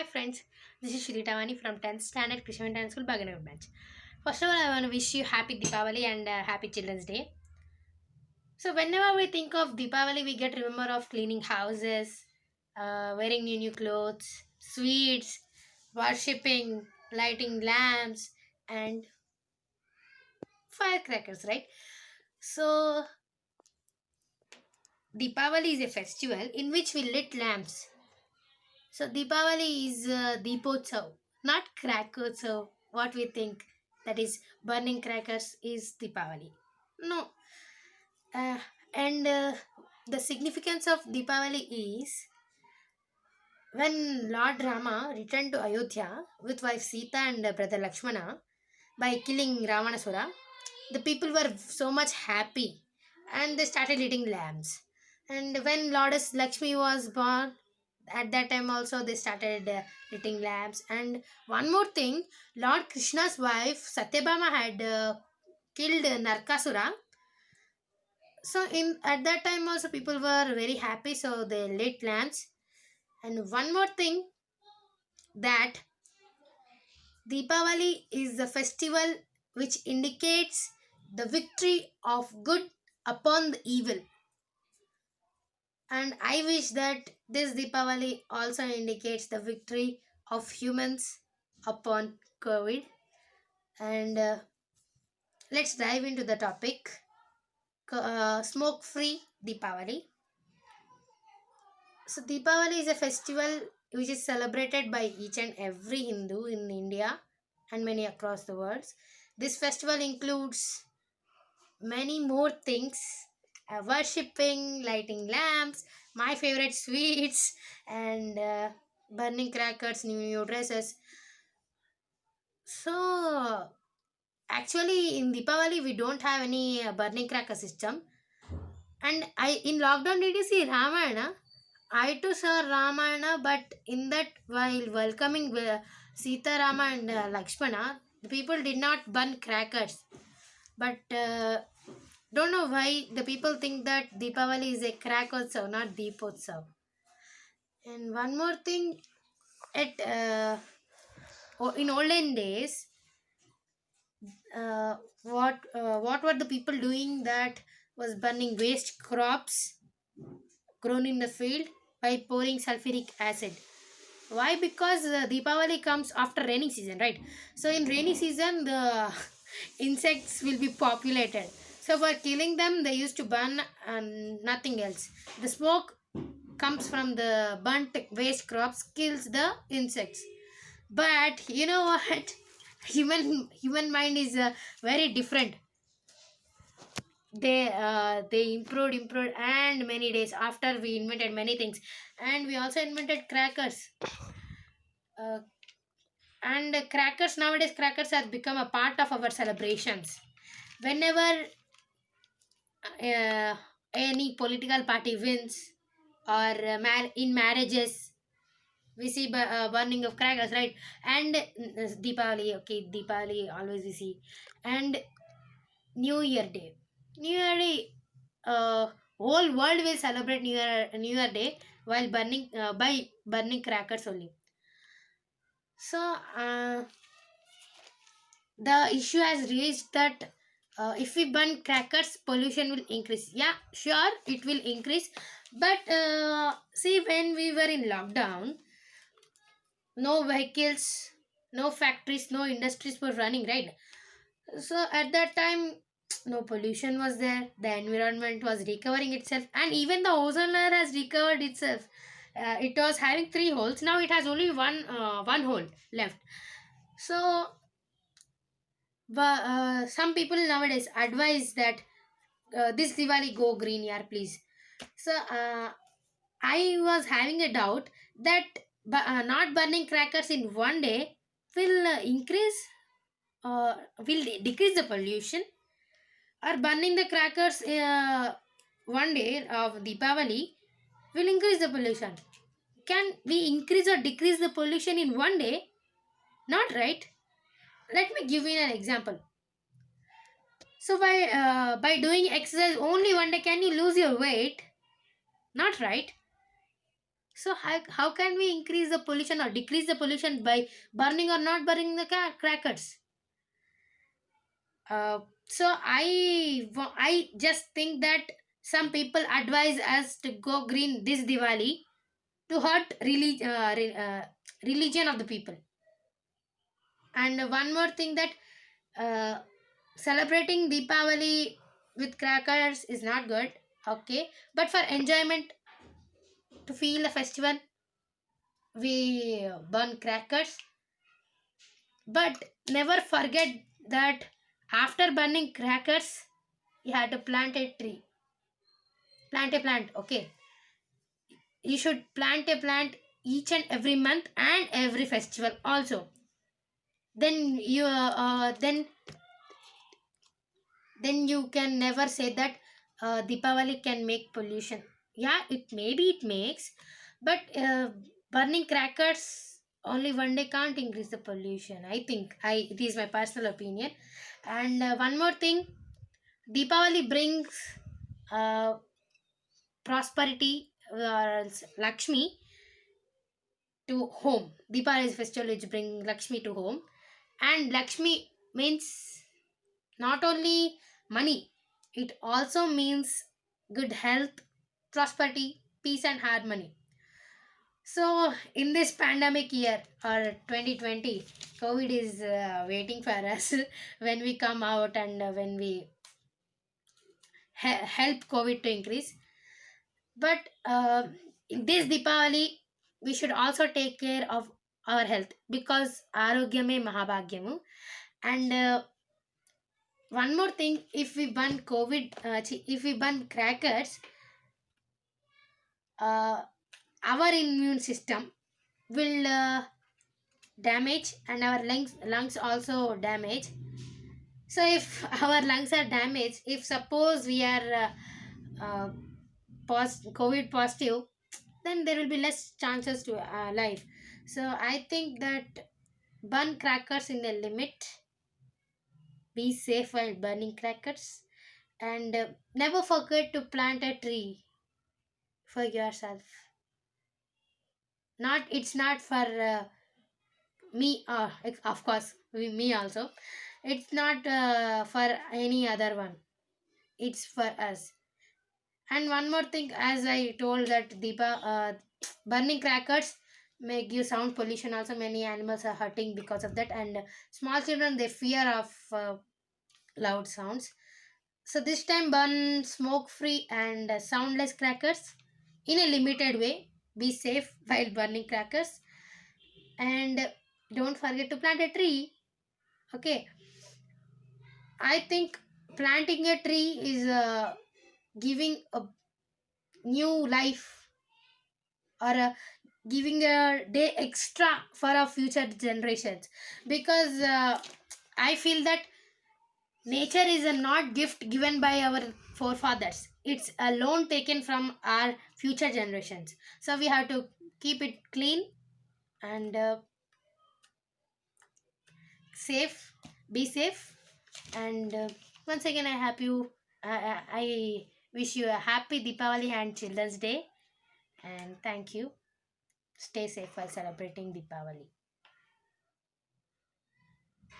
Hi friends, this is Shri Tawani from 10th Standard Christian International School, Bhaganagar branch. First of all, I want to wish you happy Deepavali and happy Children's Day. So whenever we think of Deepavali, we get remember of cleaning houses, wearing new clothes, sweets, worshipping, lighting lamps, and firecrackers, right? So Deepavali is a festival in which we lit lamps. So Deepavali is Deepotsav, not crackers. So what we think that is burning crackers is Deepavali. No, uh, and the significance of Deepavali is when Lord Rama returned to Ayodhya with wife Sita and brother Lakshmana by killing Ravanasura. The people were so much happy and they started lighting lamps. And when Lourdes Lakshmi was born, at that time also they started lighting lamps. And one more thing, Lord Krishna's wife Satyabhama had killed Narkasura. So in at that time also people were very happy, so they lit lamps. And one more thing, that Deepavali is the festival which indicates the victory of good upon the evil. And I wish that this Deepavali also indicates the victory of humans upon COVID. And let's dive into the topic, smoke free Deepavali. So, Deepavali is a festival which is celebrated by each and every Hindu in India and many across the world. This festival includes many more things, worshipping, lighting lamps, my favorite sweets, and burning crackers, new dresses. So, actually, in Deepavali, we don't have any burning cracker system. And I in lockdown, did you see Ramayana? I too saw Ramayana, but in that while welcoming Sita Rama and Lakshmana, the people did not burn crackers. But don't know why the people think that Deepavali is a crackotsav, not Deepotsav. And one more thing, at in olden days, what were the people doing that was burning waste crops grown in the field by pouring sulfuric acid. Why? Because Deepavali comes after rainy season, right? So in rainy season, the insects will be populated. So for killing them, they used to burn and nothing else. The smoke comes from the burnt waste crops, kills the insects. But you know what? Human mind is very different. They improved and many days after we invented many things, and we also invented crackers. uh, and crackers, nowadays crackers has become a part of our celebrations. Whenever uh, any political party wins, or in marriages we see burning of crackers, right? And Deepavali, okay, Deepavali always we see. And New Year Day, New Year Day, whole world will celebrate New Year Day while burning by burning crackers only. So the issue has reached that if we burn crackers, pollution will increase. Yeah, sure, it will increase. But see, when we were in lockdown, no vehicles, no factories, no industries were running, right? So at that time, no pollution was there. The environment was recovering itself, and even the ozone layer has recovered itself. It was having three holes. Now it has only one hole left. So, but some people nowadays advise that this Diwali go green, yeah, please. So I was having a doubt that not burning crackers in one day will will decrease the pollution, or burning the crackers one day of Deepavali will increase the pollution. Can we increase or decrease the pollution in one day? Not right. Let me give you an example. So by doing exercise only one day, can you lose your weight? Not right. So how can we increase the pollution or decrease the pollution by burning or not burning the crackers? I just think that some people advise us to go green this Diwali to hurt religion of the people. And one more thing that uh, celebrating Deepavali with crackers is not good, okay? But for enjoyment, to feel the festival, we burn crackers. But never forget that after burning crackers, you have to plant a tree. Plant a plant, okay? You should plant a plant each and every month and every festival also. Then you can never say that Deepavali can make pollution. Yeah, it makes, but burning crackers only one day can't increase the pollution. I think it is my personal opinion. And one more thing, Deepavali brings uh, prosperity or else Lakshmi to home. Deepavali is festival which bring Lakshmi to home, and Lakshmi means not only money, it also means good health, prosperity, peace, and harmony. So, in this pandemic year or 2020, COVID is waiting for us when we come out and when we help COVID to increase. But in this Deepavali, we should also take care of our health because Arogyame Mahabhagyamu. And one more thing, if we burn if we burn crackers, uh, our immune system will damage and our lungs also damage. So if our lungs are damaged, if suppose we are uh, COVID positive, then there will be less chances to life. So I think that burn crackers in a limit, be safe while burning crackers, and never forget to plant a tree for yourself. Not It's not for me, of course me also. It's not for any other one, it's for us. And one more thing, as I told that Deepa, burning crackers make you sound pollution also. Many animals are hurting because of that, and small children, they fear of loud sounds. So this time burn smoke free and soundless crackers in a limited way. Be safe while burning crackers, and don't forget to plant a tree. Okay, I think planting a tree is giving a new life, or giving a day extra for our future generations, because I feel that nature is a not gift given by our forefathers, it's a loan taken from our future generations. So we have to keep it clean and safe. Be safe. And once again, I wish you a happy Deepavali and Children's Day, and thank you. Stay safe while celebrating Deepavali.